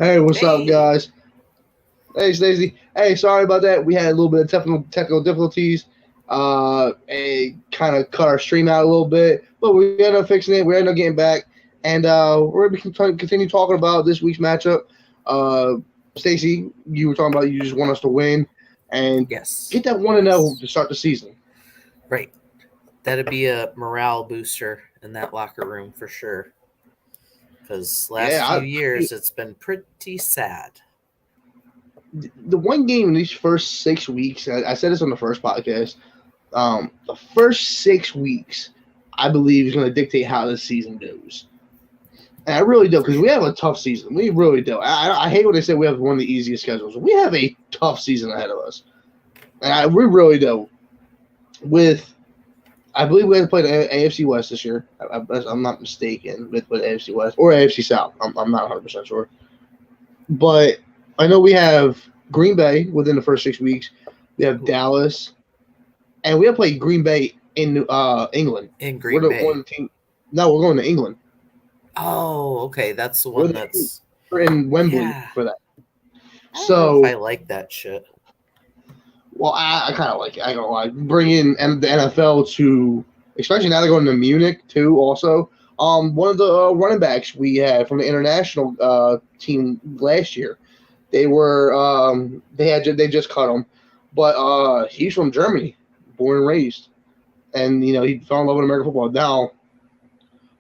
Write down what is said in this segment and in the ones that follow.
Hey, what's up, Hey. guys? Hey, Stacey. Hey, sorry about that. We had a little bit of technical difficulties. It kind of cut our stream out a little bit, but we ended up fixing it. We ended up getting back, and we're going to continue talking about this week's matchup. Uh, Stacey, you were talking about you just want us to win and Yes. get that 1-0 to start the season. Right. That'd be a morale booster in that locker room for sure. Because last few years it's been pretty sad. The one game in these first 6 weeks, I said this on the first podcast. The first 6 weeks, I believe, is going to dictate how this season goes. And I really do, because we have a tough season. We really do. I hate when they say we have one of the easiest schedules. We have a tough season ahead of us. And we really do. I believe we have to play the AFC West this year. I'm not mistaken. We have to play the AFC West or AFC South. I'm not 100% sure. But I know we have Green Bay within the first 6 weeks. We have Dallas. And we have played Green Bay in England. In Green Bay. No, we're going to England. Oh, okay. That's the one we're in Wembley for that. So I like that shit. Well, I kind of like it. I don't like bringing the NFL to, especially now they're going to Munich too. Also, one of the running backs we had from the international team last year, they just cut him, but he's from Germany, born and raised, and he fell in love with American football. Now,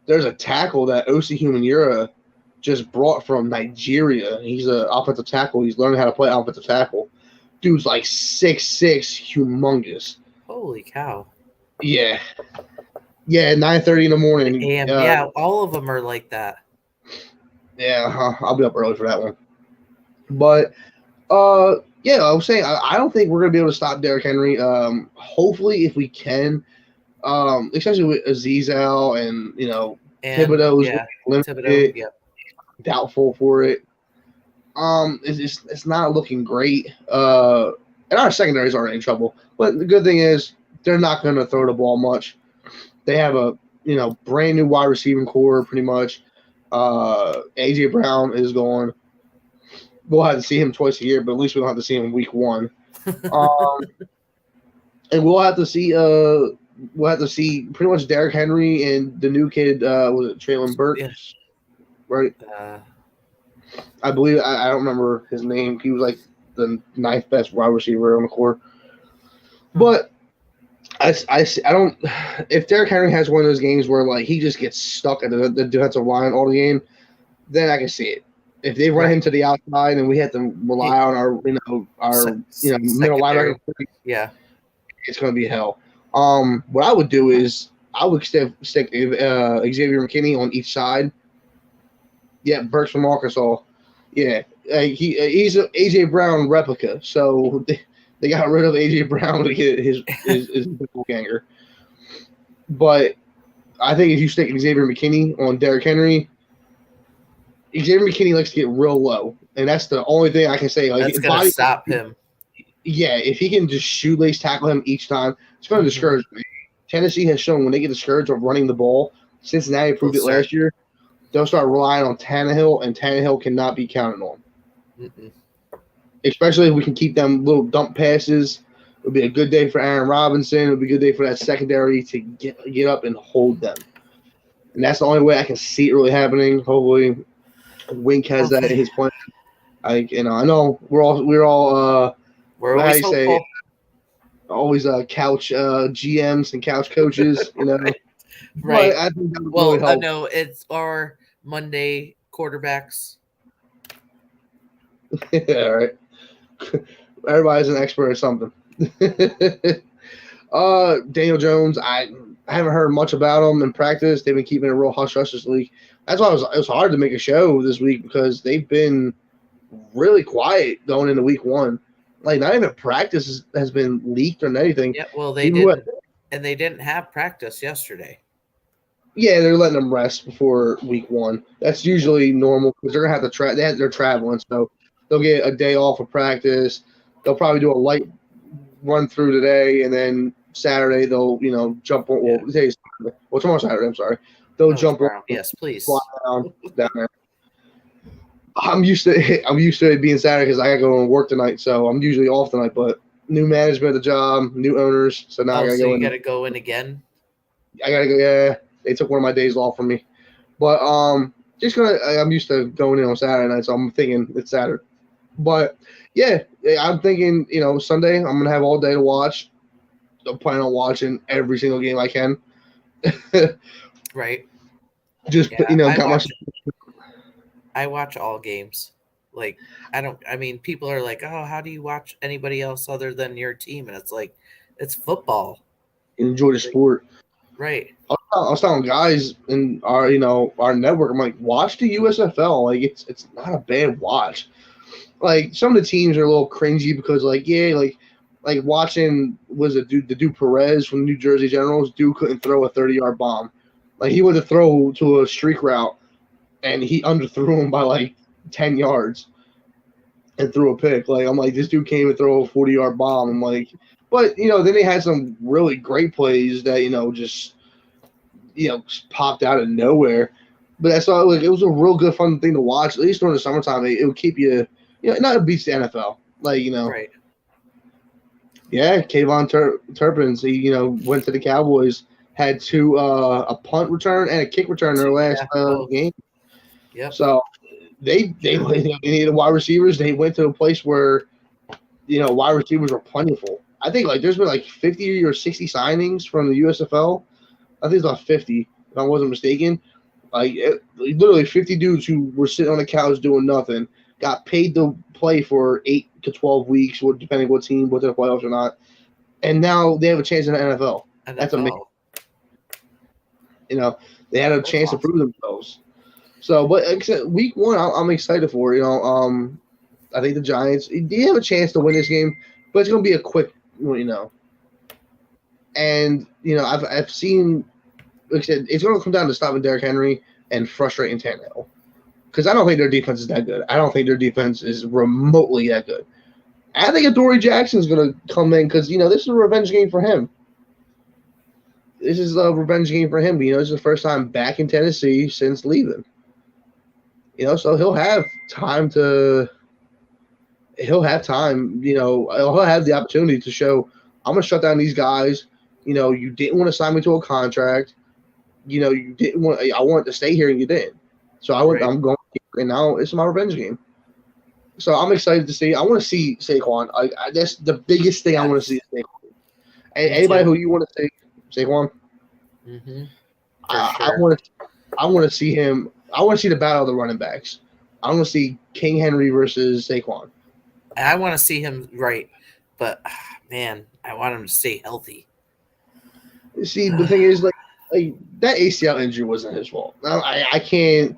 there's a tackle that OC Humaniura just brought from Nigeria. He's an offensive tackle. He's learning how to play offensive tackle. Dude's like 6'6", humongous. Holy cow! Yeah, 9:30 in the morning. Yeah, all of them are like that. Yeah, I'll be up early for that one. But yeah, I was saying I don't think we're gonna be able to stop Derrick Henry. Hopefully, if we can, especially with Azeezal and Thibodeau's limited, doubtful for it. It's not looking great. And our secondary is already in trouble. But the good thing is they're not going to throw the ball much. They have a brand new wide receiving core pretty much. AJ Brown is gone. We'll have to see him twice a year, but at least we don't have to see him in week 1. And we'll have to see pretty much Derrick Henry and the new kid was it Traylon Burks, right? I believe I don't remember his name. He was like the 9th best wide receiver on the court. But I don't. If Derrick Henry has one of those games where like he just gets stuck at the defensive line all the game, then I can see it. If they run him to the outside and we have to rely on our middle linebacker, it's going to be hell. What I would do is I would stick Xavier McKinney on each side. Yeah, Burks from Arkansas. Yeah, he's an AJ Brown replica. So they got rid of AJ Brown to get his ganger. But I think if you stick Xavier McKinney on Derrick Henry, Xavier McKinney likes to get real low, and that's the only thing I can say. Like, that's going to stop him. Yeah, if he can just shoelace tackle him each time, it's going to discourage me. Tennessee has shown when they get discouraged of running the ball. Cincinnati proved it last year. They'll start relying on Tannehill, and Tannehill cannot be counted on. Especially if we can keep them little dump passes. It would be a good day for Aaron Robinson. It would be a good day for that secondary to get up and hold them. And that's the only way I can see it really happening. Hopefully, Wink has that in his plan. I know we're all always hopeful. Always couch GMs and couch coaches, Right. I think that would really help. No, it's our Monday quarterbacks. Yeah, right. Everybody's an expert at something. Daniel Jones, I haven't heard much about him in practice. They've been keeping it real hush-hush this week. That's why it was hard to make a show this week because they've been really quiet going into week 1. Like, not even practice has been leaked or anything. Yeah, well, they didn't, and they didn't have practice yesterday. Yeah, they're letting them rest before week 1. That's usually normal because they're gonna have to they're traveling, so they'll get a day off of practice. They'll probably do a light run through today, and then Saturday they'll jump on. Well, tomorrow's Saturday. I'm sorry. They'll jump on. Yes, please. Fly down there. I'm used to it being Saturday because I got to go to work tonight, so I'm usually off tonight. But new management of the job, new owners, so now I got to go in. You got to go in again. I got to go. Yeah, they took one of my days off from me, but just gonna. I'm used to going in on Saturday night, so I'm thinking it's Saturday. But yeah, I'm thinking Sunday I'm gonna have all day to watch. I'm planning on watching every single game I can. Right. Just I watch all games. Like I mean, people are like, "Oh, how do you watch anybody else other than your team?" And it's like, it's football. Enjoy the sport. Right. I was telling guys in our our network, I'm like, watch the USFL. Like it's not a bad watch. Like some of the teams are a little cringy because like watching the dude Perez from the New Jersey Generals. Dude couldn't throw a 30-yard bomb. Like he went to throw to a streak route, and he underthrew him by like 10 yards and threw a pick. Like I'm like, this dude can't even throw a 40-yard bomb. I'm like, but then they had some really great plays that just popped out of nowhere. But that's all. Like it was a real good fun thing to watch. At least during the summertime, it would keep you. Not it beats the NFL. Like Right. Yeah, Kayvon Turpins. He went to the Cowboys. Had a punt return and a kick return in their last game. Yeah. So they needed wide receivers. They went to a place where wide receivers were plentiful. I think there's been 50 or 60 signings from the USFL. I think it's about 50, if I wasn't mistaken. Literally 50 dudes who were sitting on the couch doing nothing got paid to play for 8 to 12 weeks, depending what team, whether they're playoffs or not. And now they have a chance in the NFL. That's amazing. They had a chance to prove themselves. So, but week one, I'm excited for. I think the Giants they have a chance to win this game, but it's going to be a quick, And I've seen, like I said, it's going to come down to stopping Derrick Henry and frustrating Tannehill, because I don't think their defense is that good. I don't think their defense is remotely that good. I think Adoree Jackson's going to come in because this is a revenge game for him. This is a revenge game for him. This is the first time back in Tennessee since leaving. So he'll have time. He'll have the opportunity to show, I'm going to shut down these guys. You didn't want to sign me to a contract. You didn't want. I wanted to stay here, and you didn't. So I'm going, and now it's my revenge game. So I'm excited to see. I want to see Saquon. That's the biggest thing I want to see. Is Saquon. Anybody who you want to see, Saquon. Mm-hmm. I want to see him. I want to see the battle of the running backs. I want to see King Henry versus Saquon. I want to see him but man, I want him to stay healthy. See, the thing is, that ACL injury wasn't his fault. I can't.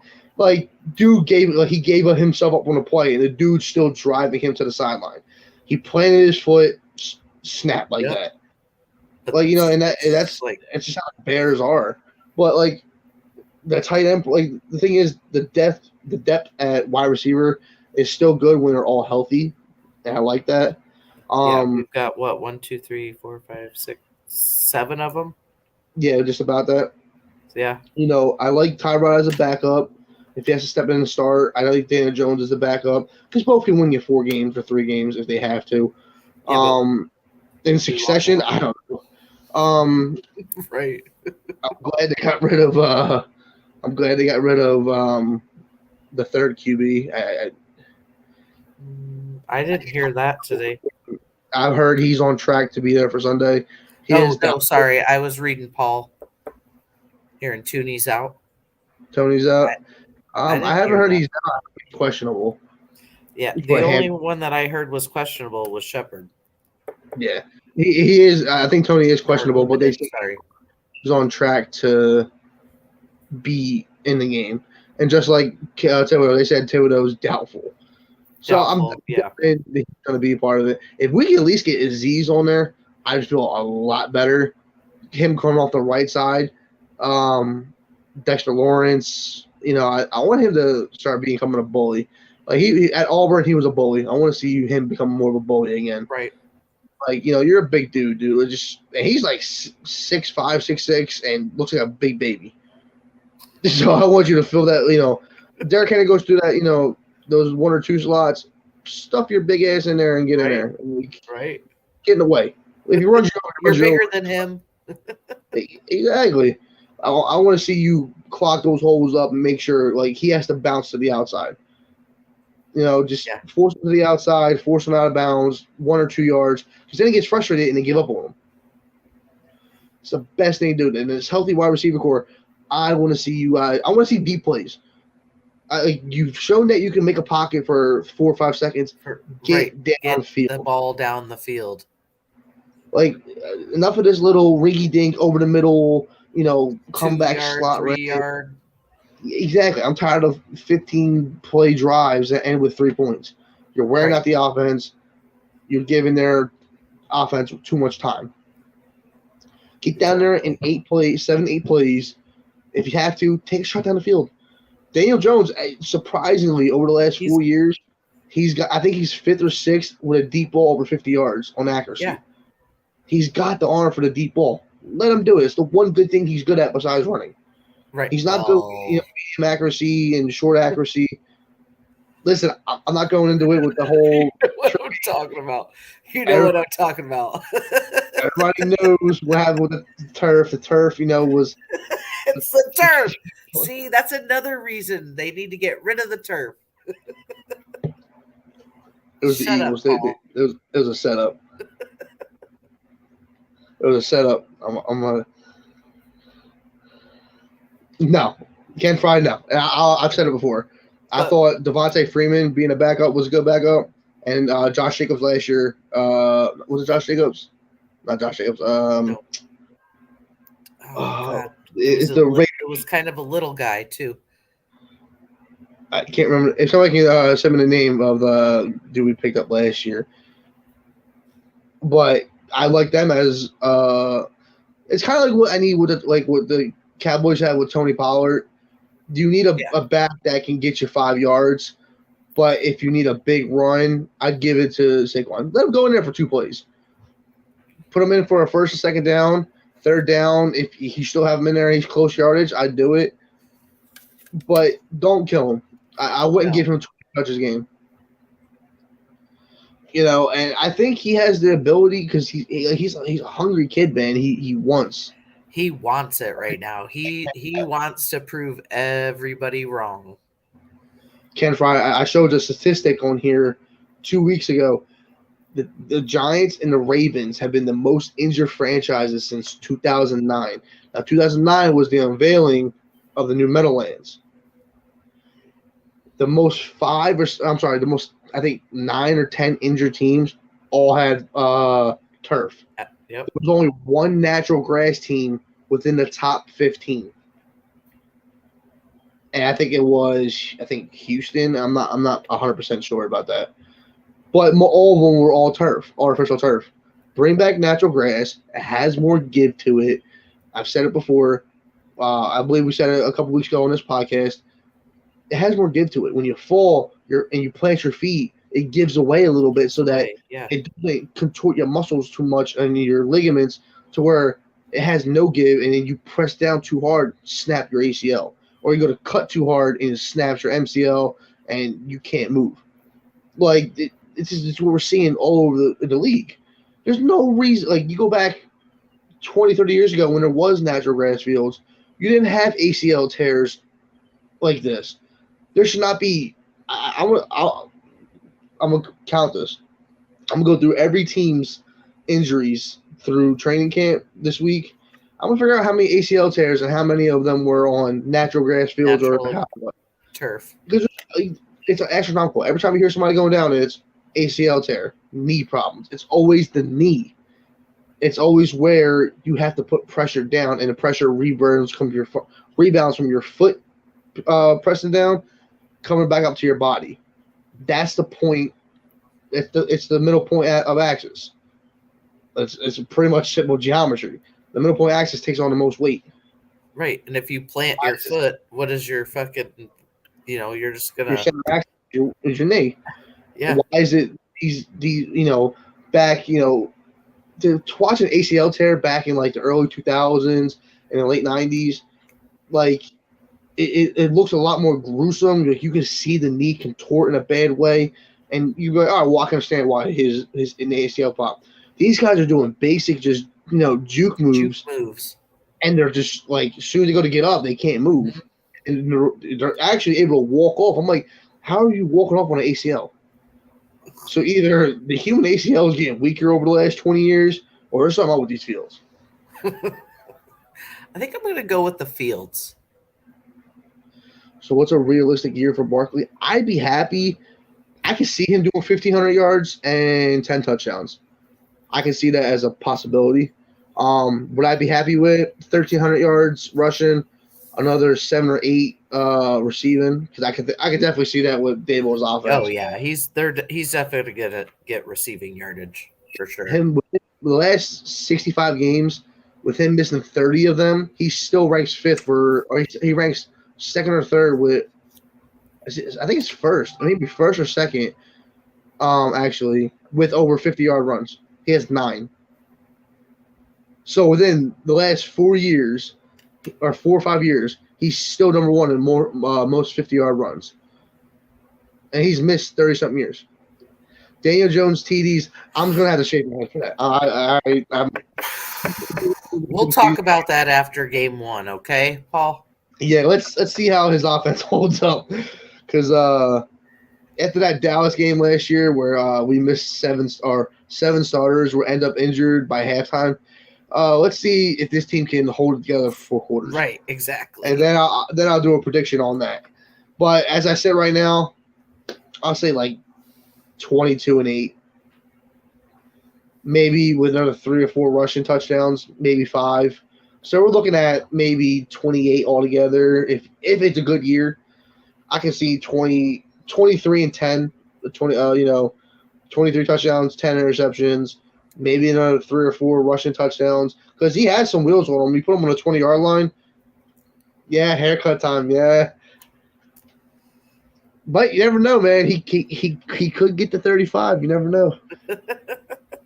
Dude he gave himself up on a play, and the dude's still driving him to the sideline. He planted his foot, snapped that. But and that's it's just how Bears are. But the tight end, the thing is, the depth at wide receiver is still good when they're all healthy, and I like that. We've got 1, 2, 3, 4, 5, 6, 7 of them. Yeah, just about that. Yeah. I like Tyrod as a backup. If he has to step in and start, I like Daniel Jones as a backup, because both can win you 4 games or 3 games if they have to. In succession, I don't know. Right. I'm glad they got rid of. The third QB. I didn't hear that today. I've heard he's on track to be there for Sunday. Sorry, I was reading Paul. Here, and Tony's out. Tony's out. I haven't heard he's not questionable. Yeah, the only one that I heard was questionable was Shepard. Yeah, he is. I think Tony is questionable, but they say he's on track to be in the game. And just like Thibodeau, they said Thibodeau's doubtful. So I'm he's going to be a part of it. If we can at least get Aziz on there, I just feel a lot better. Him coming off the right side, Dexter Lawrence. I want him to start becoming a bully. He at Auburn, he was a bully. I want to see him become more of a bully again. Right. You're a big dude. He's 6'5", 6'6", and looks like a big baby. So I want you to feel that. Derrick Henry goes through that. those 1 or 2 slots, stuff your big ass in there and get in there. Right. Get in the way. If you run, you're bigger than him. Exactly. I want to see you clock those holes up and make sure like he has to bounce to the outside. Just force him to the outside, force him out of bounds, 1 or 2 yards, because then he gets frustrated and they give up on him. It's the best thing to do. And this healthy wide receiver core, I want to see you. I want to see deep plays. You've shown that you can make a pocket for 4 or 5 seconds. Get the ball down the field. Like enough of this little ringy dink over the middle, comeback 2 yard, slot 3 yard. Exactly. I'm tired of 15 play drives that end with 3 points. You're wearing out the offense. You're giving their offense too much time. Get down there in 7, 8 plays. If you have to, take a shot down the field. Daniel Jones, surprisingly, over the last 4 years, I think he's 5th or 6th with a deep ball over 50 yards on accuracy. Yeah. He's got the arm for the deep ball. Let him do it. It's the one good thing he's good at besides running. Right. He's not good with medium accuracy and short accuracy. Listen, I'm not going into it with the whole. What I'm talking about. What I'm talking about. Everybody knows what happened with the turf. The turf, was. It's the turf. See, that's another reason they need to get rid of the turf. It was the Eagles. It was a setup. It was a setup. No, Ken Fry. No, I've said it before. I thought Devontae Freeman being a backup was a good backup, and Josh Jacobs last year. Was it Josh Jacobs? Not Josh Jacobs. No. It was kind of a little guy too. I can't remember. It's not like you sent me the name of the dude we picked up last year, but I like them as it's kind of like what I need with what the Cowboys have with Tony Pollard. Do you need a back that can get you 5 yards? But if you need a big run, I'd give it to Saquon. Let him go in there for 2 plays. Put him in for a 1st and 2nd down, 3rd down. If you still have him in there and he's close yardage, I'd do it. But don't kill him. I wouldn't give him 20 touches a game. And I think he has the ability because he's a hungry kid, man. He wants it right now. He wants to prove everybody wrong. Ken Fry, I showed a statistic on here 2 weeks ago. The Giants and the Ravens have been the most injured franchises since 2009. Now, 2009 was the unveiling of the new Meadowlands. The most 9 or 10 injured teams all had turf. Yep. There was only one natural grass team within the top 15. And I think it was Houston. I'm not 100% sure about that. But all of them were all turf, artificial turf. Bring back natural grass. It has more give to it. I've said it before. I believe we said it a couple weeks ago on this podcast. It has more give to it. When you fall and you plant your feet, it gives away a little bit so that it doesn't contort your muscles too much and your ligaments to where it has no give, and then you press down too hard, snap your ACL. Or you go to cut too hard and it snaps your MCL and you can't move. Like, it's what we're seeing all over the league. There's no reason. Like, you go back 20, 30 years ago when there was natural grass fields, you didn't have ACL tears like this. There should not be. I'm going to count this. I'm going to go through every team's injuries through training camp this week. I'm going to figure out how many ACL tears and how many of them were on natural grass fields or turf. Because it's astronomical. Every time you hear somebody going down, it's ACL tear, knee problems. It's always the knee. It's always where you have to put pressure down, and the pressure rebounds from your foot pressing down, coming back up to your body. That's the point. It's the middle point of axis. It's pretty much simple geometry. The middle point axis takes on the most weight. Right, and if you plant your foot, what is your fucking? You're just gonna. Your center axis is your knee. Yeah. Why is it these back to watch an ACL tear back in like the early 2000s and the late 90s, like it looks a lot more gruesome. Like you can see the knee contort in a bad way, and you go, oh, well, I can understand why his in the ACL pop. These guys are doing basic, just juke moves, and they're just like as soon as they go to get up, they can't move, and they're actually able to walk off. I'm like, how are you walking off on an ACL? So either the human ACL is getting weaker over the last 20 years, or there's something wrong with these fields. I think I'm going to go with the fields. So what's a realistic year for Barkley? I'd be happy. I can see him doing 1,500 yards and 10 touchdowns. I can see that as a possibility. Would I be happy with 1,300 yards rushing, another 7 or 8 receiving? Because I could definitely see that with Daboll's offense. Oh yeah, he's definitely going to get receiving yardage for sure. Him with the last 65 games, with him missing 30 of them, he still ranks fifth or he ranks second or third with. I think it's first, maybe first or second. Actually, with over 50-yard runs, he has 9. So within the last 4 years, or 4 or 5 years, he's still number one in most 50-yard runs, and he's missed 30-something years. Daniel Jones TDs. I'm just gonna have to shake my head for that. We'll talk about that after game 1, okay, Paul? Yeah, let's see how his offense holds up. Because after that Dallas game last year where we missed 7 starters were end up injured by halftime, let's see if this team can hold it together for 4 quarters. Right, exactly. And then I'll do a prediction on that. But as I said right now, I'll say like 22-8. Maybe with another 3 or 4 rushing touchdowns, maybe 5. So we're looking at maybe 28 altogether. If it's a good year, I can see 23 and 10, 23 touchdowns, 10 interceptions, maybe another 3 or 4 rushing touchdowns. Because he has some wheels on him. You put him on the 20-yard line, yeah, haircut time, yeah. But you never know, man. He could get to 35. You never know.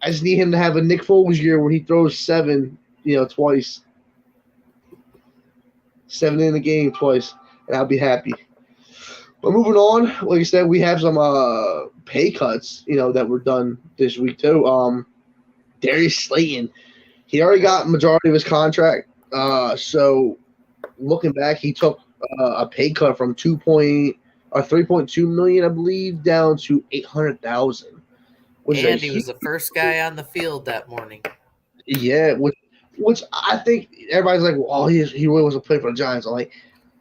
I just need him to have a Nick Foles year where he throws 7, twice. 7 in a game twice, and I'll be happy. But moving on, like I said, we have some pay cuts, that were done this week too. Darius Slayton, he already got majority of his contract. So looking back, he took a pay cut from 3.2 million, I believe, down to 800,000. And he was the first guy on the field that morning. Yeah, which I think everybody's like, well, he really wants to play for the Giants. I'm like,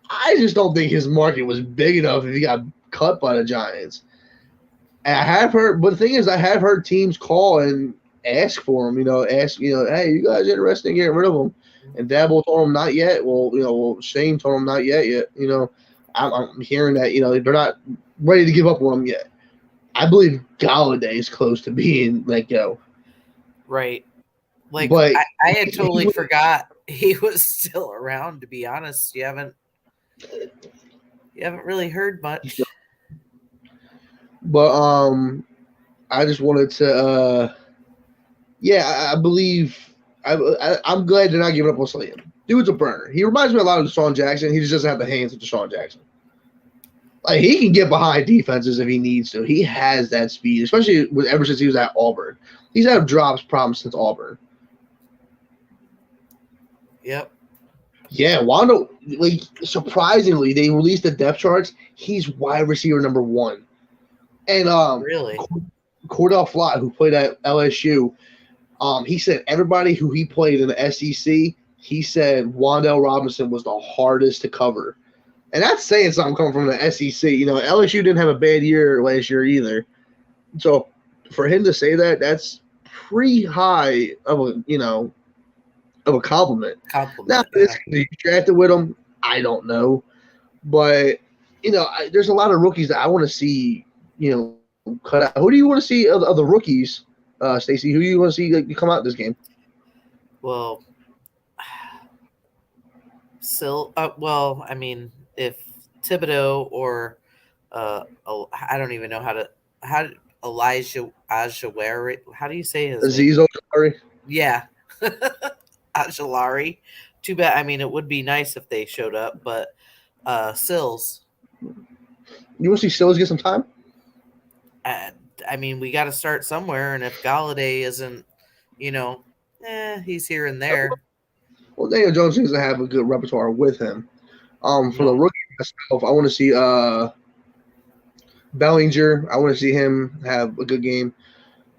I just don't think his market was big enough if he got cut by the Giants. And I have heard, but the thing is, I have heard teams call and ask for him. Hey, you guys interested in getting rid of him? And Dabo told him not yet. Well, Shane told him not yet. I'm hearing that they're not ready to give up on him yet. I believe Galladay is close to being let go. Right. But I had totally forgot he was still around, to be honest. You haven't really heard much. But I just wanted to I believe I'm glad they're not giving up on Slayton. Dude's a burner. He reminds me a lot of Deshaun Jackson. He just doesn't have the hands of Deshaun Jackson. Like, he can get behind defenses if he needs to. He has that speed, especially ever since he was at Auburn. He's had drops problems since Auburn. Yep. Yeah, Wando, surprisingly, they released the depth charts. He's wide receiver number 1. And really? Cordell Flott, who played at LSU, he said everybody who he played in the SEC, he said Wan'Dale Robinson was the hardest to cover. And that's saying something coming from the SEC. LSU didn't have a bad year last year either. So for him to say that, that's pretty high of a compliment. Now, if you drafted with him, I don't know. But, there's a lot of rookies that I want to see, cut out. Who do you want to see of the rookies, Stacey? Who do you want to see come out this game? Well, I mean, if Thibodeau or I don't even know how Elijah Ajawari, how do you say his Aziz name? Ojulari? Yeah. Ajulari. Too bad. I mean, it would be nice if they showed up, but Sills. You want to see Sills get some time? I mean, we got to start somewhere, and if Galladay isn't, he's here and there. Well, Daniel Jones seems to have a good repertoire with him. For the rookie myself, I want to see Bellinger. I want to see him have a good game.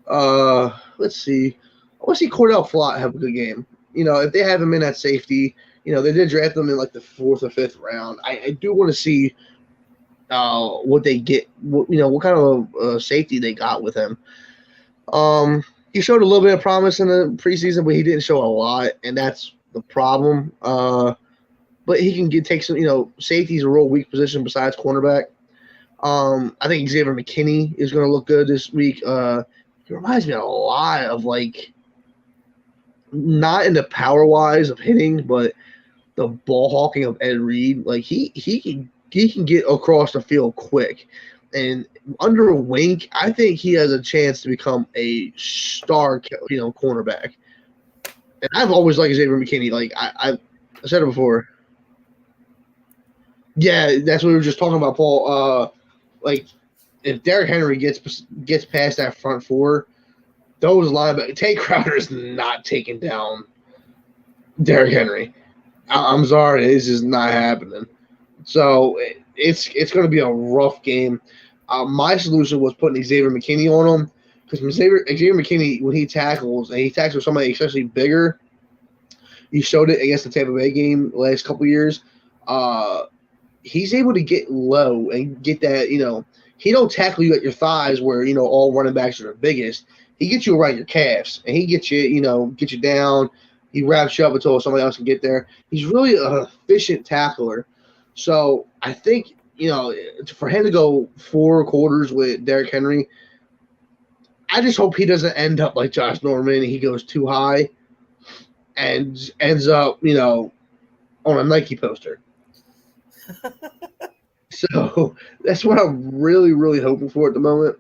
Let's see. I want to see Cordell Flott have a good game. If they have him in at safety, they did draft him in like the 4th or 5th round. I do want to see what they get. What kind of safety they got with him. He showed a little bit of promise in the preseason, but he didn't show a lot, and that's the problem. But he can take some. Safety's a real weak position besides cornerback. I think Xavier McKinney is going to look good this week. He reminds me a lot of not in the power wise of hitting, but the ball hawking of Ed Reed. Like he can get across the field quick, and under Wink, I think he has a chance to become a star, cornerback. And I've always liked Xavier McKinney. Like I said it before. Yeah, that's what we were just talking about, Paul. If Derrick Henry gets past that front four, those linebackers, Tay Crowder is not taking down Derrick Henry. I'm sorry, it's just not happening. So it's going to be a rough game. My solution was putting Xavier McKinney on him because Xavier McKinney, when he tackles, and he tackles somebody especially bigger, he showed it against the Tampa Bay game the last couple years. He's able to get low and get that, he don't tackle you at your thighs where, all running backs are the biggest. He gets you around your calves, and he gets you, get you down. He wraps you up until somebody else can get there. He's really an efficient tackler. So I think, for him to go 4 quarters with Derrick Henry, I just hope he doesn't end up like Josh Norman and he goes too high and ends up, on a Nike poster. So that's what I'm really, really hoping for at the moment.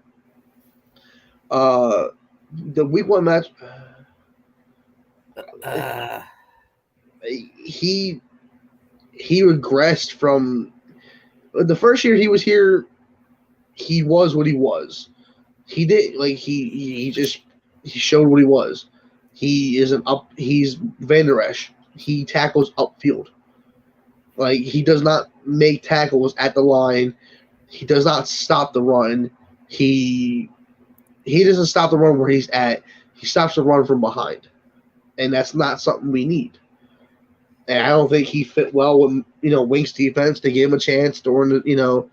The week 1 match, he regressed from the first year he was here. He was what he was. He did he showed what he was. He's Van Der Esch. He tackles upfield. He does not make tackles at the line. He does not stop the run. He doesn't stop the run where he's at. He stops the run from behind. And that's not something we need. And I don't think he fit well with, Wink's defense. They gave him a chance during the,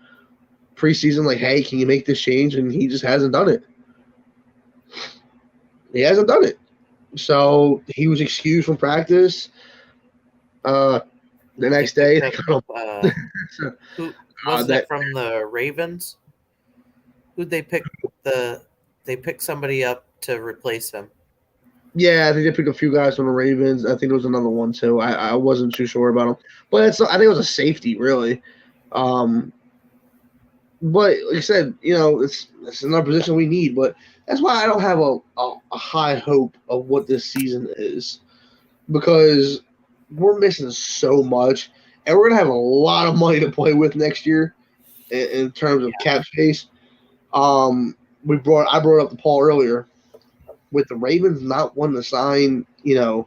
preseason, hey, can you make this change? And he just hasn't done it. He hasn't done it. So he was excused from practice. The next day, who was that from the Ravens? Who'd they pick? They picked somebody up to replace him. Yeah, I think they picked a few guys from the Ravens. I think there was another one too. I wasn't too sure about him, but I think it was a safety really. But like I said, it's another position we need. But that's why I don't have a high hope of what this season is, because we're missing so much, and we're gonna have a lot of money to play with next year in terms of cap space. I brought up to Paul earlier. With the Ravens not wanting to sign, are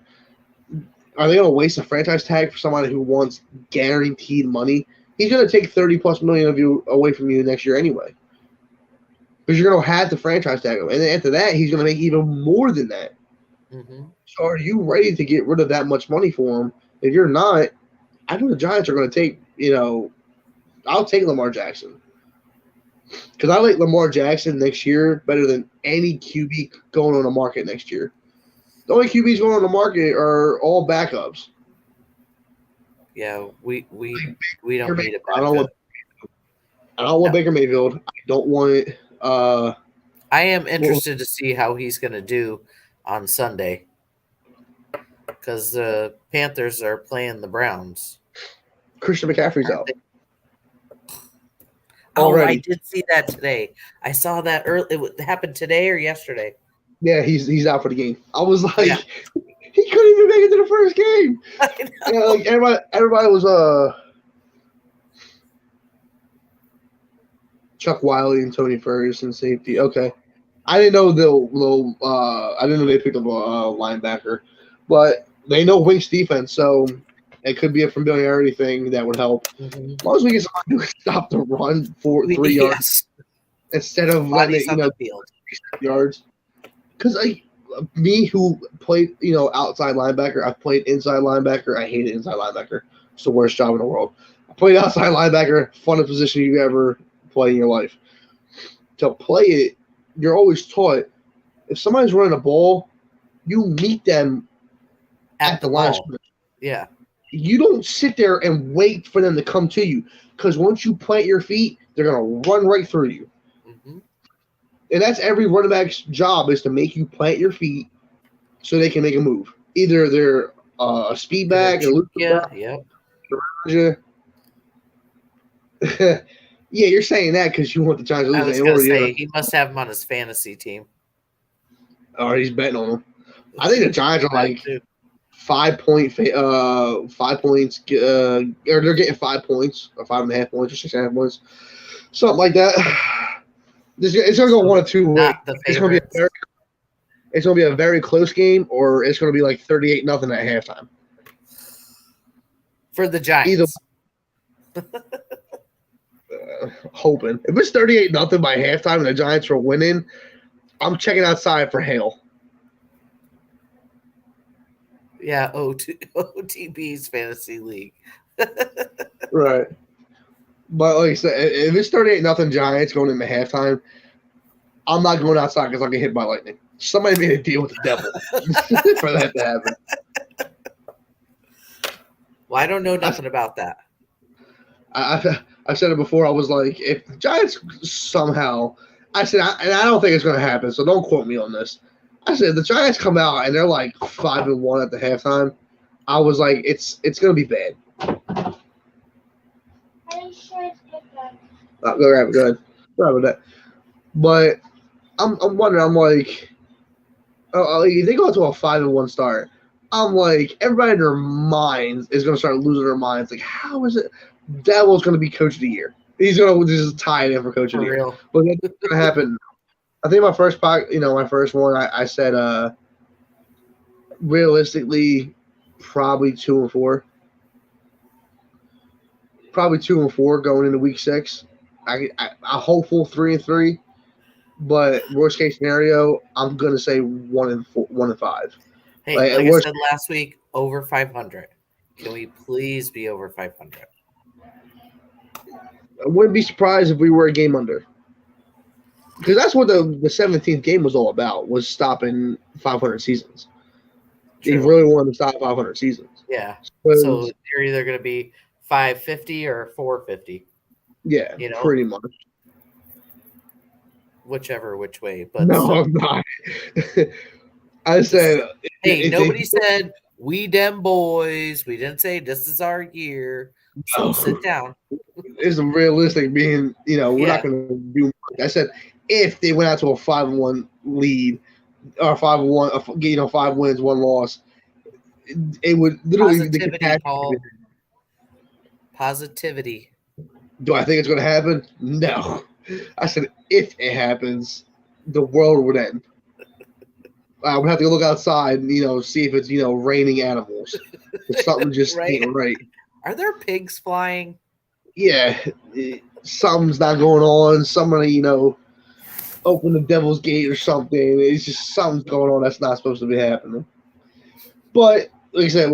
they going to waste a franchise tag for somebody who wants guaranteed money? He's going to take $30+ million of you away from you next year anyway, because you're going to have to franchise tag him, and then after that, he's going to make even more than that. Mm-hmm. So, are you ready to get rid of that much money for him? If you're not, I know the Giants are going to take. I'll take Lamar Jackson. Because I like Lamar Jackson next year better than any QB going on the market next year. The only QBs going on the market are all backups. Yeah, we don't need a backup. I don't want Baker Mayfield. I don't want. I am interested to see how he's going to do on Sunday, because the Panthers are playing the Browns. Christian McCaffrey's out. Already. Oh, I did see that today. I saw that early. It happened today or yesterday. Yeah, he's out for the game. I was like, he couldn't even make it to the first game. I know. Everybody was Chuck Wiley and Tony Ferguson safety. Okay, I didn't know I didn't know they picked up a linebacker, but they know Wink's defense, so it could be a familiarity thing that would help. Mm-hmm. As long as we get someone who can stop the run for 3 yards instead of letting it, on the field. yards. Because me who played, outside linebacker, I've played inside linebacker. I hated inside linebacker. It's the worst job in the world. I played outside linebacker, funnest position you ever play in your life. To play it, you're always taught if somebody's running a ball, you meet them at the line. Yeah. You don't sit there and wait for them to come to you, because once you plant your feet, they're going to run right through you. Mm-hmm. And that's every running back's job, is to make you plant your feet so they can make a move. Either they're a speed back, or yep. Yeah, you're saying that because you want the Giants to lose. I was going to say, he must have him on his fantasy team. Oh, he's betting on them. I think the Giants are like 5 points, or they're getting 5 points, or 5.5 points, or 6.5 points, something like that. It's going to go one of two ways. It's going to be a very close game, or it's going to be like 38-0 at halftime. For the Giants. Hoping. If it's 38-0 by halftime and the Giants are winning, I'm checking outside for hail. Yeah, OTB's fantasy league. Right. But like I said, if it's 38-0 Giants going into halftime, I'm not going outside because I'll get hit by lightning. Somebody made a deal with the devil for that to happen. Well, I don't know nothing about that. I've said it before. I was like, if the Giants somehow, I said, and I don't think it's going to happen, so don't quote me on this. I said, the Giants come out and they're like 5-1 at the halftime. I was like, it's going to be bad. Go ahead. Go ahead with that. But I'm wondering. I'm like, they go to a 5-1 start. I'm like, everybody in their minds is going to start losing their minds. Like, how is it? Daboll's going to be coach of the year. He's going to just tie it in for coach of the year. But that's going to happen. I think my first one, I said, realistically, probably 2-4. Probably 2-4 going into week 6. I'm hopeful 3-3, but worst case scenario, I'm going to say 1-5. Hey, like I said last week, over 500. Can we please be over 500? I wouldn't be surprised if we were a game under. Because that's what the 17th game was all about, was stopping 500 seasons. True. They really wanted to stop 500 seasons. Yeah. So they're either going to be 550 or 450. Yeah, pretty much. Which way. But no, I'm not. I said, hey, nobody said we them boys. We didn't say this is our year. So sit down. It's realistic being, we're not going to do much. I said, if they went out to a 5-1 lead, or 5-1, 5 wins, 1 loss, it would literally Positivity. Do I think it's going to happen? No. I said, if it happens, the world would end. I would have to look outside and, see if it's, raining animals. If something just ain't right. Are there pigs flying? Yeah. Something's not going on. Somebody, open the devil's gate or something. It's just something's going on that's not supposed to be happening. But, like I said,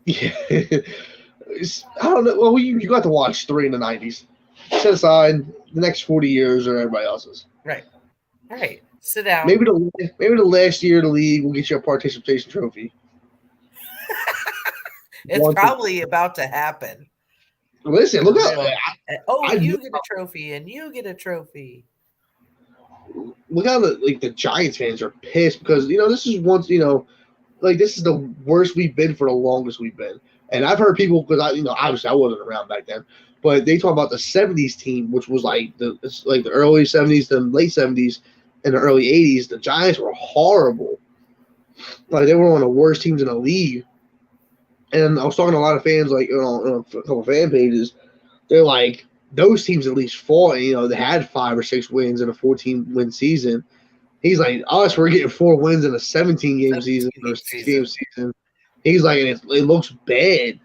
yeah. I don't know. Well, you got to watch 3 in the 90s. Set aside the next 40 years or everybody else's. Right. All right. Sit down. Maybe the last year of the league will get you a participation trophy. It's probably about to happen. Listen, look up. You get a trophy and you get a trophy. Look how the Giants fans are pissed because this is once this is the worst we've been for the longest we've been. And I've heard people, because obviously I wasn't around back then, but they talk about the 70s team, which was like the early 70s to late 70s and the early 80s. The Giants were horrible. Like, they were one of the worst teams in the league. And I was talking to a lot of fans, like, a couple fan pages. They're like, those teams at least fought. You know, they had 5 or 6 wins in a 14-win season. He's like, us, we're getting 4 wins in a 17-game season or 6-game season. He's like, it looks bad.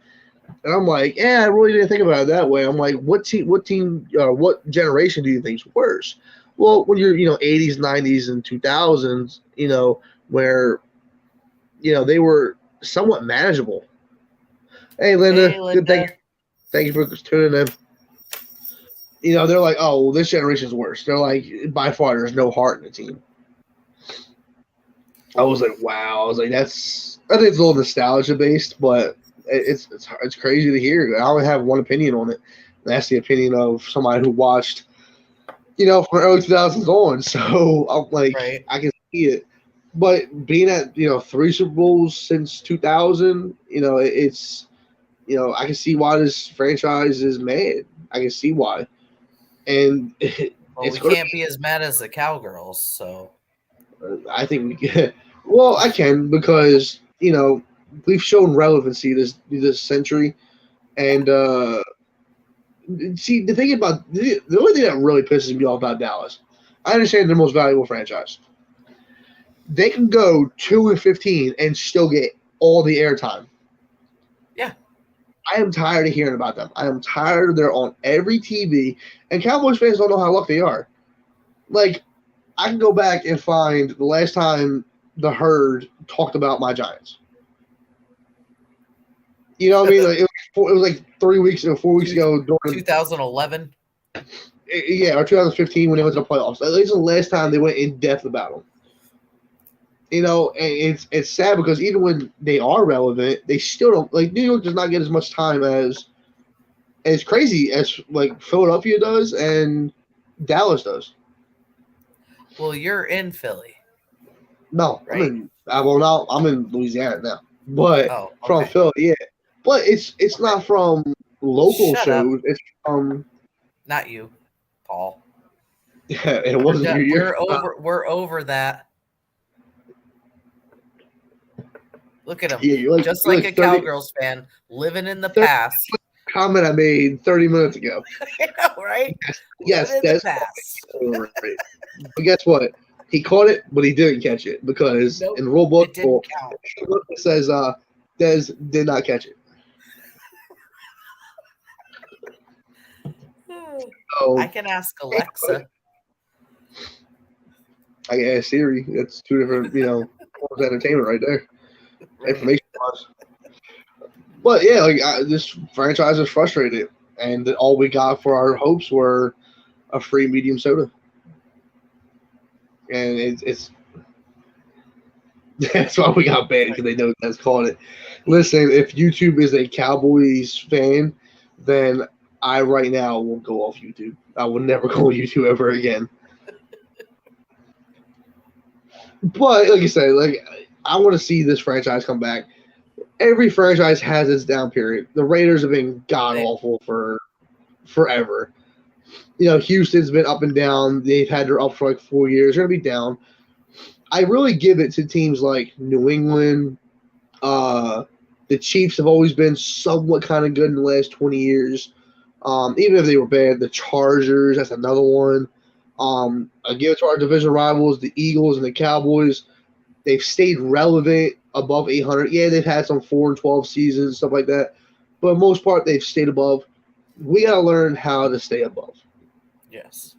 And I'm like, yeah, I really didn't think about it that way. I'm like, what generation do you think's worse? Well, when you're, 80s, 90s, and 2000s, where, they were somewhat manageable. Hey, Linda. Hey, Linda. Good, thank you for tuning in. They're like, oh, well, this generation's worse. They're like, by far, there's no heart in the team. I was like, wow. I was like, I think it's a little nostalgia based, but it's crazy to hear. I only have one opinion on it. And that's the opinion of somebody who watched, from early 2000s on. So I'm like, right. I can see it. But being at 3 Super Bowls since 2000, it's I can see why this franchise is mad. I can see why. And we can't be as mad as the Cowgirls, so I think we can. Well, I can because we've shown relevancy this century, and see the thing about the only thing that really pisses me off about Dallas, I understand they're the most valuable franchise. They can go 2-15 and still get all the airtime. Yeah. I am tired of hearing about them. I am tired. They're on every TV, and Cowboys fans don't know how lucky they are. Like, I can go back and find the last time the Herd talked about my Giants. You know what I mean? Like, it was like 3 weeks ago, 4 weeks ago. During 2011? Yeah, or 2015 when they went to the playoffs. At least the last time they went in depth about them. And it's sad because even when they are relevant, they still don't. Like, New York does not get as much time as crazy as, like, Philadelphia does and Dallas does. Well, you're in Philly. No, right? I'm in Louisiana now. But from Philly, yeah. But it's not from local shows. It's from not you, Paul. Yeah, it wasn't your We're over that. Look at him. Yeah, just like a Cowgirls fan, living in the past. Comment I made 30 minutes ago. I know, right? Yes, that's the past. Right. But guess what? He caught it, but he didn't catch it because in the rule book it says Dez did not catch it. So, I can ask Alexa. I can ask Siri. That's 2 different, forms of entertainment right there. Information wise. But yeah, like this franchise is frustrated, and all we got for our hopes were a free medium soda, and it's that's why we got banned because they know that's called it. Listen, if YouTube is a Cowboys fan, then I right now will go off YouTube. I will never go on YouTube ever again. But like you said, I want to see this franchise come back. Every franchise has its down period. The Raiders have been god awful for forever. Houston's been up and down. They've had their up for like 4 years. They're gonna be down. I really give it to teams like New England. The Chiefs have always been somewhat kind of good in the last 20 years. Even if they were bad, the Chargers, that's another one. I give it to our division rivals, the Eagles and the Cowboys. They've stayed relevant above 800. Yeah, they've had some 4-12 seasons, stuff like that. But for the most part, they've stayed above. We got to learn how to stay above. Yes.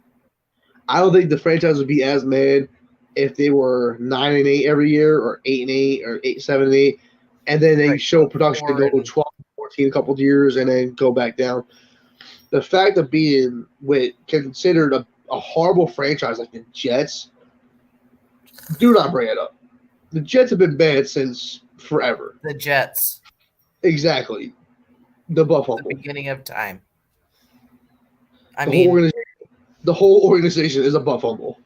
I don't think the franchise would be as mad if they were 9-8 every year or 8-8 or 7-8. And then they show production to go 12-14 a couple of years and then go back down. The fact of being considered a horrible franchise like the Jets, do not bring it up. The Jets have been bad since forever. The Jets. Exactly. The butt fumble. The beginning of time. The whole organization is a butt fumble.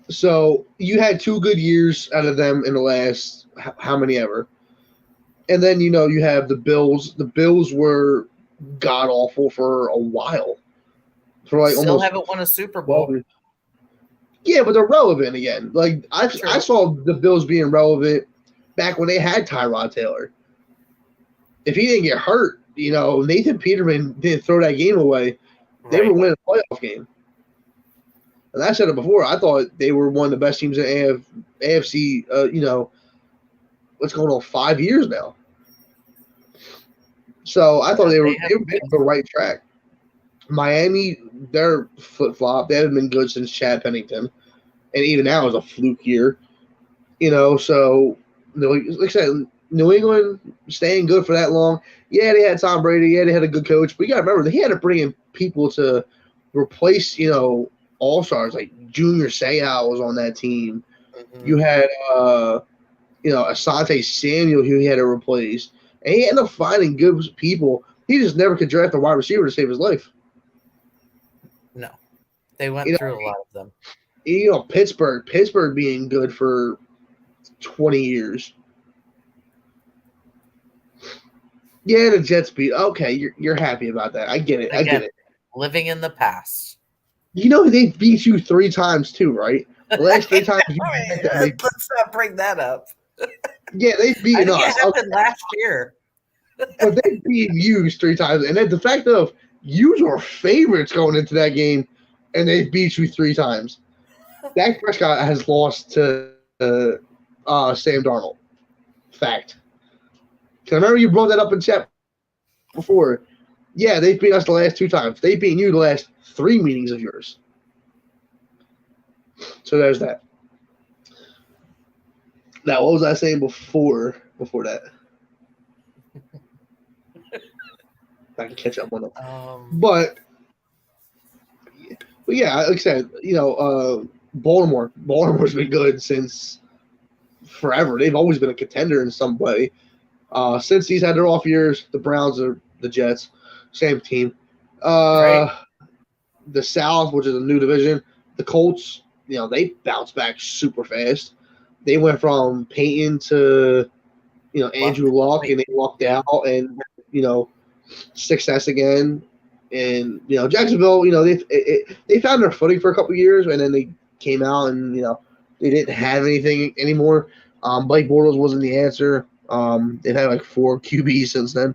So you had 2 good years out of them in the last how many ever. And then, you have the Bills. The Bills were god awful for a while. For like still haven't won a Super Bowl. Yeah, but they're relevant again. Like I saw the Bills being relevant back when they had Tyrod Taylor. If he didn't get hurt, Nathan Peterman didn't throw that game away. They were winning a playoff game. And I said it before. I thought they were one of the best teams in AFC, what's going on, 5 years now. So I thought they were on the right track. Miami, they're flip-flop. They haven't been good since Chad Pennington. And even now is a fluke year. So like I said, New England staying good for that long. Yeah, they had Tom Brady. Yeah, they had a good coach. But you got to remember, they had to bring in people to replace, all-stars. Like Junior Seau was on that team. Mm-hmm. You had, Asante Samuel who he had to replace. And he ended up finding good people. He just never could draft a wide receiver to save his life. No. They went through a lot of them. Pittsburgh being good for 20 years. Yeah, the Jets beat. Okay, you're happy about that. I get it. Again, I get it. Living in the past. They beat you 3 times too, right? The last 3 times you let's not bring that up. Yeah, they beat us. It happened last year. But they beat you 3 times. And then the fact of you were favorites going into that game, and they beat you 3 times. Dak Prescott has lost to Sam Darnold. Fact. I remember you brought that up in chat before. Yeah, they've beat us the last 2 times. They've beaten you the last 3 meetings of yours. So there's that. Now, what was I saying before that? I can catch up on them. But yeah, like I said, Baltimore's been good since forever. They've always been a contender in some way. Since these had their off years, the Browns are the Jets, same team. The South, which is a new division, the Colts, they bounced back super fast. They went from Peyton to, Andrew Luck, and they walked out and, success again. And, Jacksonville, they found their footing for a couple of years, and then they came out and, they didn't have anything anymore. Blake Bortles wasn't the answer. They've had like 4 QBs since then.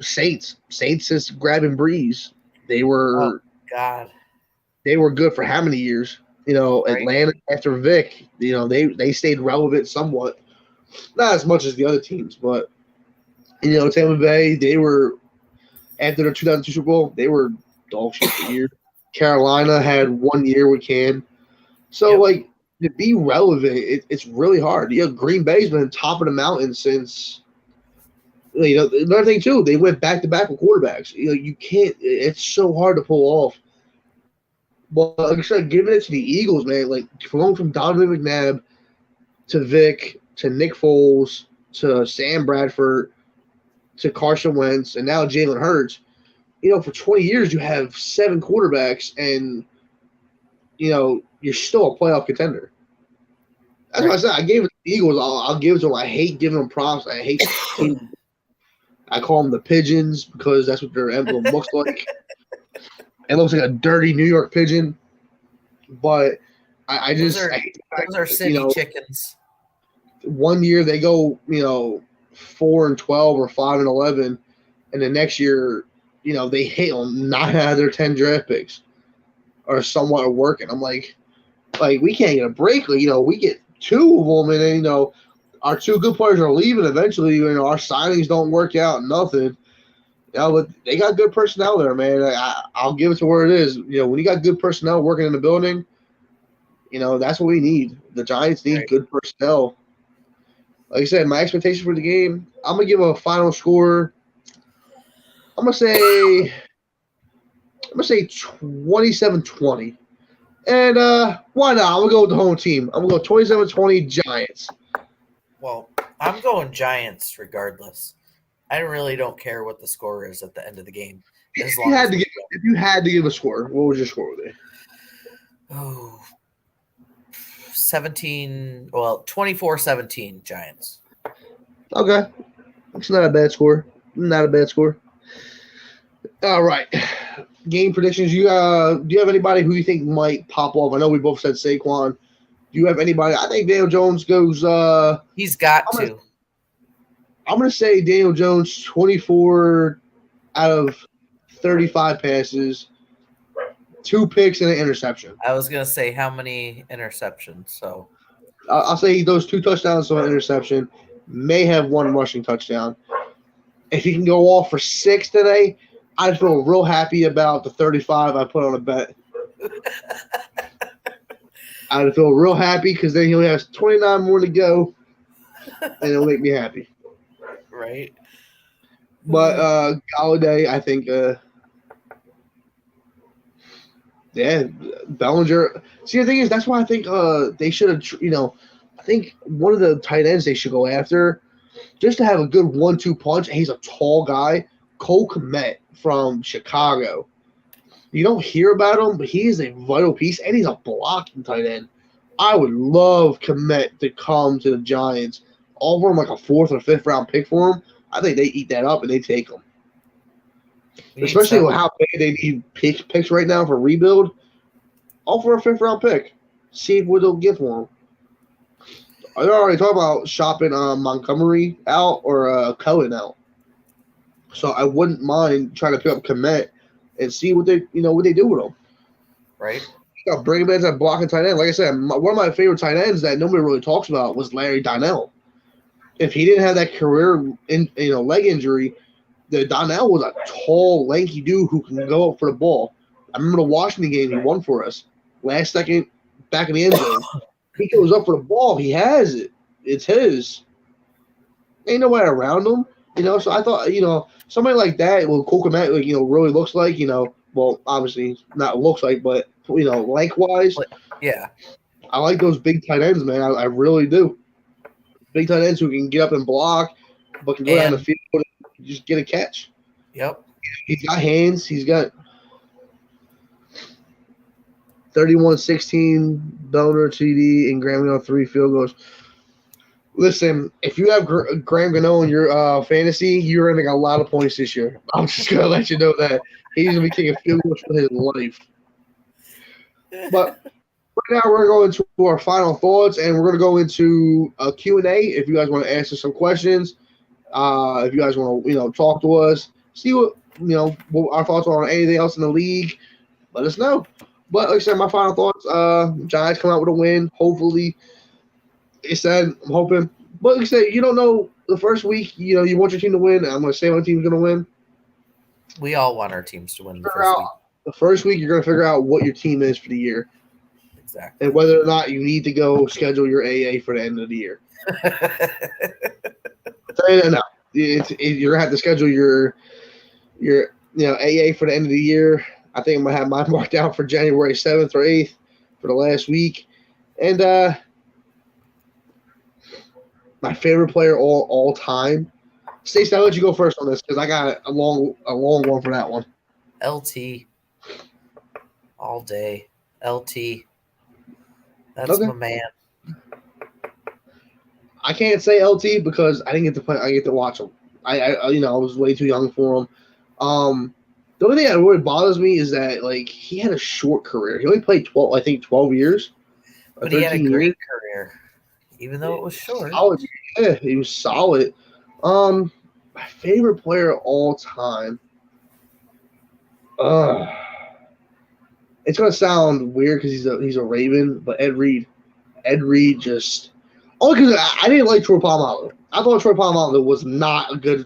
Saints is grabbing Breeze. They were they were good for how many years? Atlanta after Vic, they stayed relevant somewhat. Not as much as the other teams, but Tampa Bay, they were after the 2002 Super Bowl, they were dog shit for years. Carolina had 1 year with Cam. So to be relevant, it's really hard. Green Bay's been top of the mountain since. Another thing too, they went back to back with quarterbacks. You can't. It's so hard to pull off. But like I said, giving it to the Eagles, man. Like going from Donovan McNabb to Vic to Nick Foles to Sam Bradford to Carson Wentz and now Jalen Hurts. For 20 years you have 7 quarterbacks and you're still a playoff contender. That's what I said. I gave it to the Eagles. I'll give it to them. I hate giving them props. I hate. I call them the Pigeons because that's what their emblem looks like. It looks like a dirty New York pigeon. But I just those are city chickens. 1 year they go 4-12 or 5-11, and the next year they hit on 9 out of their 10 draft picks are somewhat working. I'm like we can't get a break. We get 2 of them, and then our 2 good players are leaving eventually. Our signings don't work out, nothing. But they got good personnel there, man. I'll give it to where it is. When you got good personnel working in the building, that's what we need. The Giants need good personnel. Like I said, my expectation for the game, I'm gonna give a final score. I'm gonna say 27-20. And why not? I'm gonna go with the home team. I'm gonna go 27-20 Giants. Well, I'm going Giants regardless. I really don't care what the score is at the end of the game. If you had to give a score, what would your score be? Oh, 24-17 Giants. Okay. It's not a bad score. All right. Game predictions. Do you have anybody who you think might pop off? I know we both said Saquon. Do you have anybody? I think Daniel Jones goes he's got to. I'm going to say Daniel Jones, 24 out of 35 passes, 2 picks, and an interception. I was going to say how many interceptions. So I'll say he throws 2 touchdowns, so an interception, may have 1 rushing touchdown. If he can go off for 6 today, I'd feel real happy about the 35 I put on a bet. I'd feel real happy because then he only has 29 more to go, and it'll make me happy. Right. But Galladay, I think, Bellinger. See, the thing is, that's why I think they should have, I think one of the tight ends they should go after, just to have a good 1-2 punch. And he's a tall guy, Cole Kmet from Chicago. You don't hear about him, but he is a vital piece, and he's a blocking tight end. I would love Kmet to come to the Giants, offer him like a 4th or 5th round pick for him. I think they eat that up and they take him. Especially with how big they need picks right now for rebuild. Offer a 5th round pick. See what they'll get for him. I already talked about shopping Montgomery out or Cohen out. So I wouldn't mind trying to pick up Kmet and see what they do with him. Right. Bring him in as a blocking tight end. Like I said, one of my favorite tight ends that nobody really talks about was Larry Donnell. If he didn't have that career leg injury, the Donnell was a tall, lanky dude who can go up for the ball. I remember the Washington game he won for us. Last second, back in the end zone. He goes up for the ball. He has it. It's his. Ain't nobody around him. So I thought, somebody like that, well, Cole Kmet, really looks like, well, obviously not looks like, but, lengthwise. Yeah. I like those big tight ends, man. I really do. Big tight ends who can get up and block, but can go down the field and just get a catch. Yep. He's got hands. He's got 31-16 Belner TD and Graham Gano 3 field goals. Listen, if you have Graham Gano in your fantasy, you're going to get a lot of points this year. I'm just going to let you know that he's going to be taking field goals for his life. But right now we're going to go into our final thoughts, and we're going to go into a Q&A if you guys want to ask us some questions. If you guys want to, talk to us, see what our thoughts are on anything else in the league, let us know. But like I said, my final thoughts, Giants come out with a win. Hopefully, I'm hoping. But like I said, you don't know the first week, you want your team to win. I'm going to say my team's going to win. We all want our teams to win the first week. The first week, you're going to figure out what your team is for the year. Exactly. And whether or not you need to go schedule your AA for the end of the year. No. You're going to have to schedule your AA for the end of the year. I think I'm going to have mine marked down for January 7th or 8th for the last week. And my favorite player all time. Stacey, I'll let you go first on this because I got a long one for that one. LT. All day. LT. That's okay. My man. I can't say LT because I didn't get to play. I get to watch him. I was way too young for him. The only thing that really bothers me is that he had a short career. He only played 12 years. But he had a great career, even though it was short. Solid. Yeah, he was solid. My favorite player of all time. It's gonna sound weird because he's a Raven, but Ed Reed. Ed Reed just only because I didn't like Troy Polamalu. I thought Troy Polamalu was not a good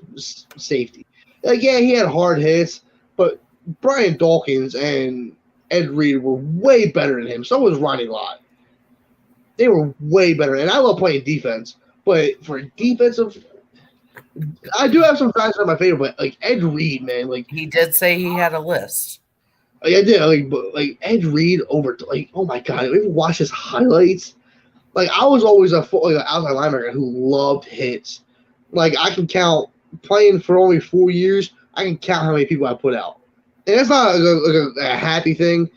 safety. Yeah, he had hard hits, but Brian Dawkins and Ed Reed were way better than him. So was Ronnie Lott. They were way better, and I love playing defense. But for defensive, I do have some guys that are my favorite. But Ed Reed, man, he did say he had a list. I did, but Ed Reed over, oh my god, if you watch his highlights, I was always an outside linebacker who loved hits. I can count, playing for only 4 years, I can count how many people I put out. And that's not a happy thing,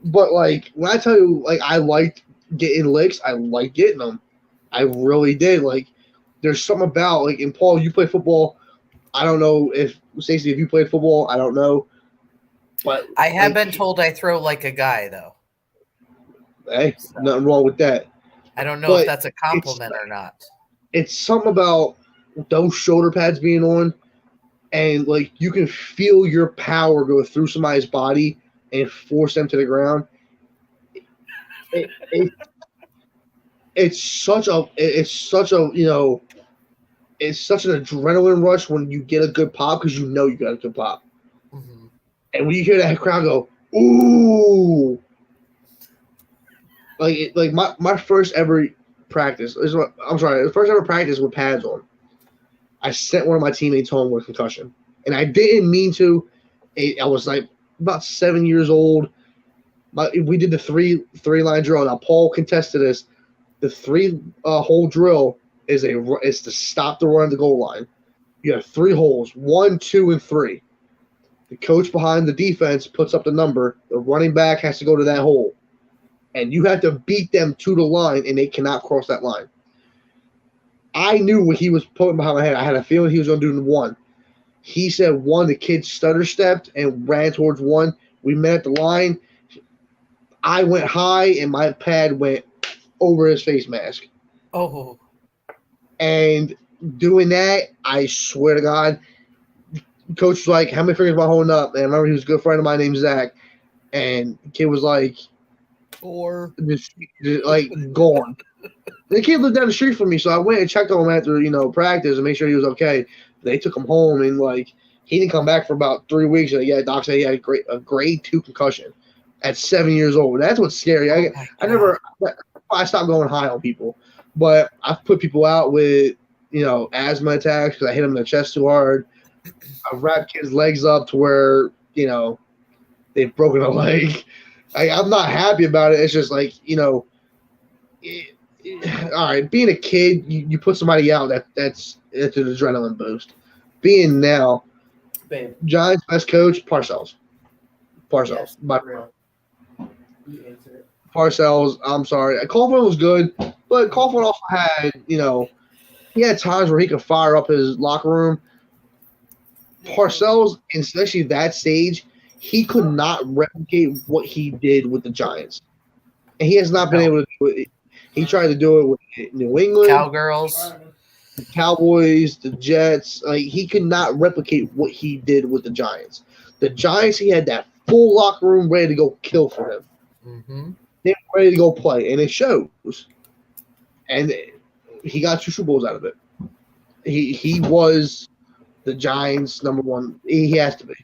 but when I tell you, I liked getting licks, I liked getting them. I really did. There's something about, and Paul, you play football. I don't know if, Stacey, if you played football, I don't know. But I have been told I throw like a guy, though. Hey, nothing wrong with that. I don't know if that's a compliment or not. It's something about those shoulder pads being on, and like you can feel your power go through somebody's body and force them to the ground. It, it, it's such a it's such an adrenaline rush when you get a good pop because you know you got a good pop. Mm-hmm. And when you hear that crowd go, ooh, like my first ever practice the first ever practice with pads on. I sent one of my teammates home with concussion, and I didn't mean to. I was like about 7 years old. We did the three line drill. Now Paul contested this. The three hole drill is to stop the run at the goal line. You have 3 holes: 1, 2, and 3. The coach behind the defense puts up the number. The running back has to go to that hole, and you have to beat them to the line, and they cannot cross that line. I knew what he was putting behind my head. I had a feeling he was going to do 1. He said 1. The kid stutter stepped and ran towards 1. We met at the line. I went high, and my pad went over his face mask. Oh. And doing that, I swear to God, coach was like, how many fingers am I holding up? And I remember he was a good friend of mine named Zach. And the kid was like, 4. Just like gone. The kid lived down the street from me, so I went and checked on him after practice and made sure he was okay. They took him home, and like he didn't come back for about 3 weeks. And doc said he had a grade 2 concussion at 7 years old. That's what's scary. I stopped going high on people, but I've put people out with asthma attacks because I hit them in the chest too hard. I've wrapped kids' legs up to where they've broken a leg. I'm not happy about it. It's just like all right, being a kid, you put somebody out that's an adrenaline boost. Being now, Giants' best coach, Parcells. Yes, by Parcells. I'm sorry, Coughlin was good, but Coughlin also had he had times where he could fire up his locker room. Parcells, especially that stage, he could not replicate what he did with the Giants, and he has not been able to do it. He tried to do it with New England, Cowgirls, the Cowboys, the Jets. Like he could not replicate what he did with the Giants. The Giants, he had that full locker room ready to go kill for him. Mm-hmm. They were ready to go play, and it shows. And he got 2 Super Bowls out of it. He was the Giants' number 1. He has to be.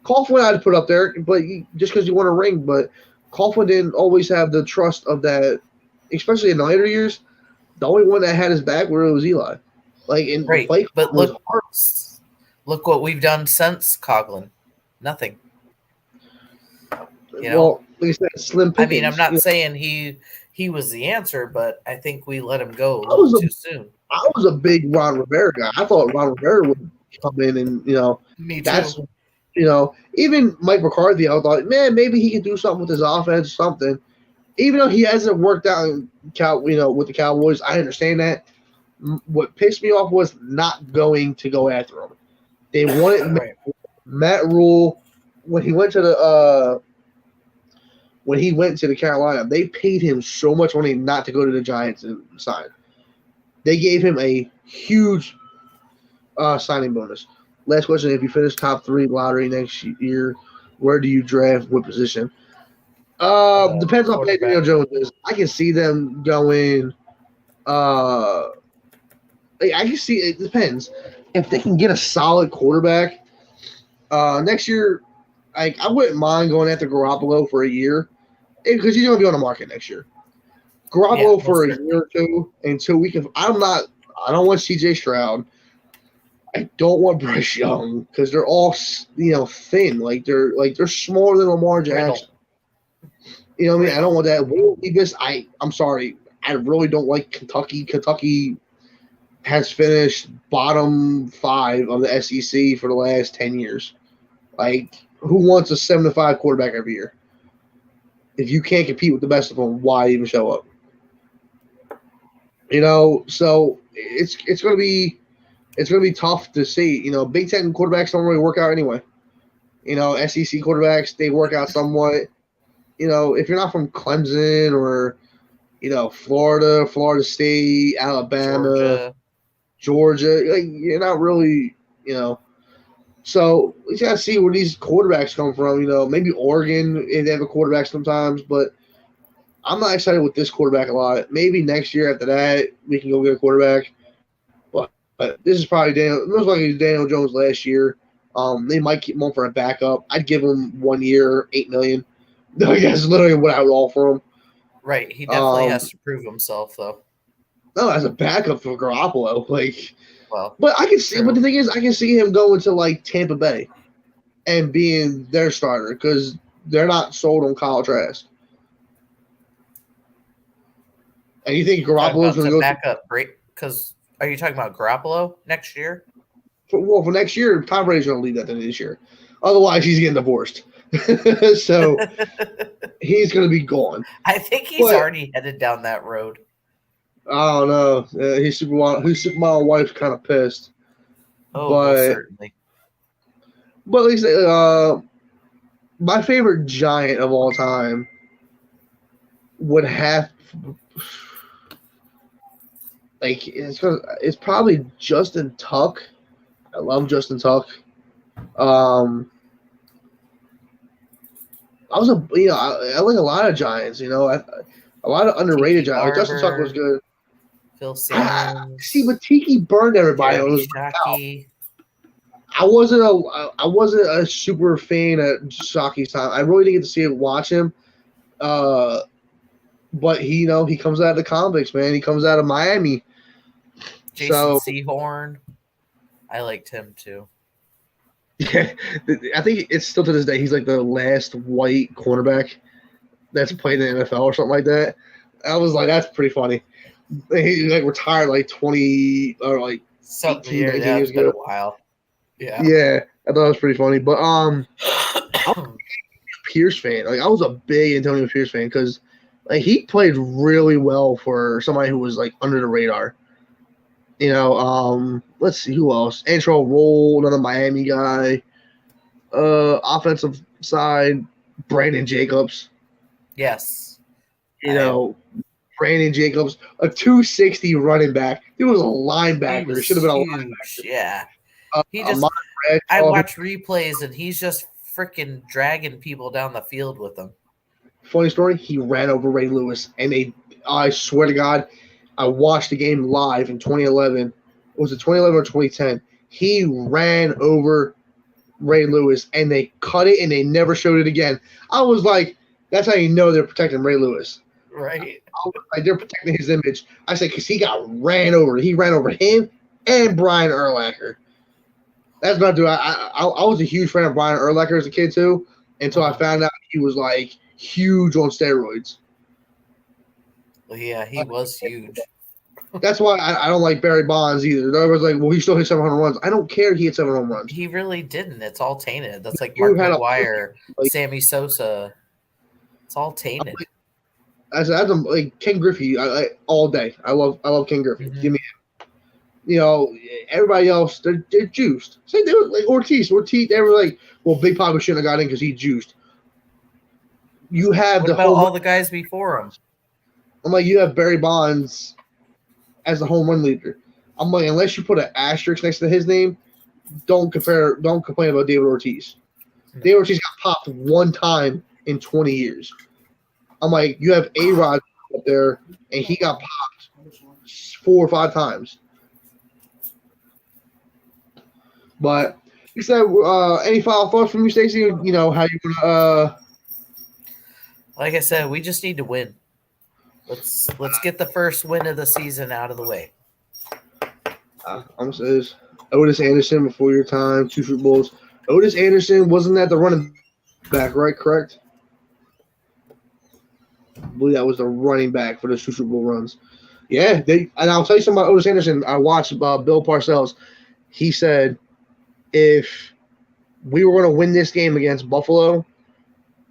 Coughlin I had to put up there, but just because he won a ring. But Coughlin didn't always have the trust of that, especially in the later years. The only one that had his back was Eli. Like in right, fight but look what we've done since Coughlin. Nothing. Well, like I said, slim pickings. I mean, I'm not saying he was the answer, but I think we let him go a little too soon. I was a big Ron Rivera guy. I thought Ron Rivera would come in and Me that's too. Even Mike McCarthy, I thought, man, maybe he could do something with his offense or something. Even though he hasn't worked out with the Cowboys, I understand that. What pissed me off was not going to go after him. They wanted Matt Rule when he went to the Carolina. They paid him so much money not to go to the Giants and sign. They gave him a huge signing bonus. Last question: if you finish top 3 lottery next year, where do you draft? What position? Depends on how Daniel Jones is. I can see them going. I can see it depends if they can get a solid quarterback. Next year, I wouldn't mind going after Garoppolo for a year because he's going to be on the market next year. Garoppolo for a year or 2 until we can. I don't want C.J. Stroud. I don't want Bryce Young because they're all thin. Like they're smaller than Lamar Jackson. You know what I mean? I don't want that. Will Levis, I'm sorry. I really don't like Kentucky. Kentucky has finished bottom 5 of the SEC for the last 10 years. Like, who wants a 7-5 quarterback every year? If you can't compete with the best of them, why even show up? So it's going to be tough to see. Big Ten quarterbacks don't really work out anyway. SEC quarterbacks, they work out somewhat. If you're not from Clemson or Florida State, Alabama, Georgia. Like, you're not really, you know. So we got to see where these quarterbacks come from. You know, maybe Oregon, if they have a quarterback sometimes, but I'm not excited with this quarterback a lot. Maybe next year after that, we can go get a quarterback. But this is probably most likely Daniel Jones last year. They might keep him on for a backup. I'd give him 1 year, $8 million. That's literally what I would offer him. Right. He definitely has to prove himself, though. No, as a backup for Garoppolo, well, but I can see. True. But the thing is, I can see him going to like Tampa Bay and being their starter because they're not sold on Kyle Trask. And you think Garoppolo's going to go back up? Because are you talking about Garoppolo next year? For next year, Tom Brady's going to leave that to this year. Otherwise, he's getting divorced. So he's going to be gone. I think he's already headed down that road. I don't know. His supermodel wife's kind of pissed. Oh, but, certainly. But at least my favorite Giant of all time would have it's probably Justin Tuck. I love Justin Tuck. I like a lot of Giants. A lot of underrated Giants. Like Justin Tuck was good. Phil Simmons. See, but Tiki burned everybody. I wasn't a super fan at Shockey's time. I really didn't get to see it, watch him. But he comes out of the convicts, man. He comes out of Miami. Jason Sehorn. I liked him too. Yeah, I think it's still to this day he's like the last white cornerback that's played in the NFL or something like that. I was like, that's pretty funny. He retired 20 or 18 years ago. Been a while. Yeah, I thought it was pretty funny. But I'm a Pierce fan. I was a big Antonio Pierce fan because he played really well for somebody who was under the radar. Let's see who else. Antrell Roll, another Miami guy. Offensive side, Brandon Jacobs. Yes. Brandon Jacobs, a 260 running back. He was a linebacker. He should have been a linebacker. Yeah. I watch replays and he's just freaking dragging people down the field with him. Funny story, he ran over Ray Lewis, and I swear to God, I watched the game live in 2011. Was it 2011 or 2010? He ran over Ray Lewis, and they cut it, and they never showed it again. I was like, that's how you know they're protecting Ray Lewis. Right. They're protecting his image. I said, because he got ran over. He ran over him and Brian Urlacher. That's not do. I was a huge fan of Brian Urlacher as a kid, too, until I found out he was, huge on steroids. Well, yeah, he was huge. That's why I don't like Barry Bonds either. There was he still hit 700 runs. I don't care he hit 7 home runs. He really didn't. It's all tainted. That's like Mark McGwire, Sammy Sosa. It's all tainted. That's Ken Griffey all day. I love Ken Griffey. Mm-hmm. Give me him. Everybody else, they're juiced. Same thing with Ortiz. They were well, Big Papa shouldn't have got in because he juiced. You have what about all the guys before him? I'm you have Barry Bonds as the home run leader. I'm unless you put an asterisk next to his name, don't complain about David Ortiz. No. David Ortiz got popped one time in 20 years. I'm you have A-Rod up there, and he got popped 4 or 5 times. But you said, any final thoughts from you, Stacey? How you gonna? Like I said, we just need to win. Let's get the first win of the season out of the way. Says Otis Anderson before your time, 2 Super Bowls. Otis Anderson wasn't that the running back, right? Correct. I believe that was the running back for the 2 Super Bowl runs. Yeah, and I'll tell you something about Otis Anderson. I watched Bill Parcells. He said if we were going to win this game against Buffalo,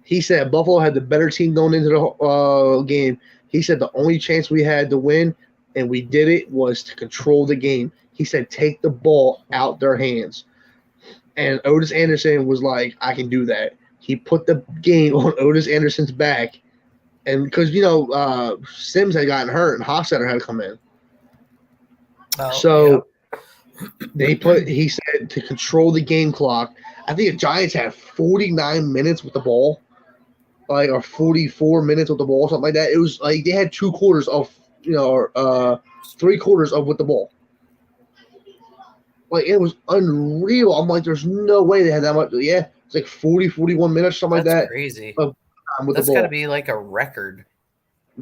he said Buffalo had the better team going into the game. He said the only chance we had to win, and we did it, was to control the game. He said take the ball out their hands. And Otis Anderson was like, I can do that. He put the game on Otis Anderson's back. And because, Sims had gotten hurt and Hofstetter had to come in. He said to control the game clock. I think the Giants had 49 minutes with the ball, like or 44 minutes with the ball, something like that. It was like they had 2 quarters of 3 quarters of with the ball. Like it was unreal. I'm like, there's no way they had that much. Yeah, it's like 40, 41 minutes, something like That's that. crazy. Of time with That's the got to ball. be like a record.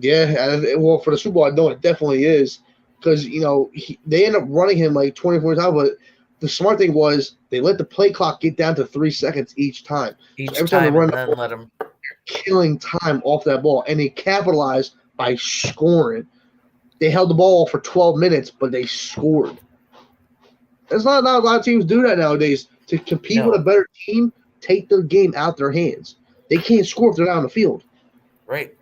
Yeah, well, for the Super Bowl, I know it definitely is because they end up running him like 24 times. But the smart thing was they let the play clock get down to 3 seconds each time. So Each every time they time, run and the then ball, let them. killing time off that ball, and they capitalized by scoring. They held the ball for 12 minutes, but they scored. It's not a lot of teams do that nowadays. To compete with a better team, take the game out their hands. They can't score if they're not on the field. Right.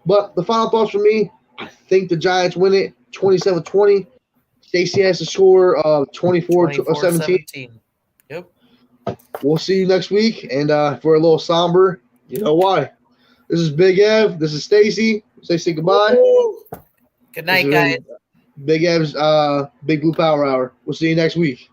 But the final thoughts for me, I think the Giants win it 27-20. Stacey has to score 24-17. Yep. We'll see you next week. And if we're a little somber, you know why. This is Big Ev. This is Stacey. Say goodbye. Woo-hoo. Good night, guys. Big Ev's Big Blue Power Hour. We'll see you next week.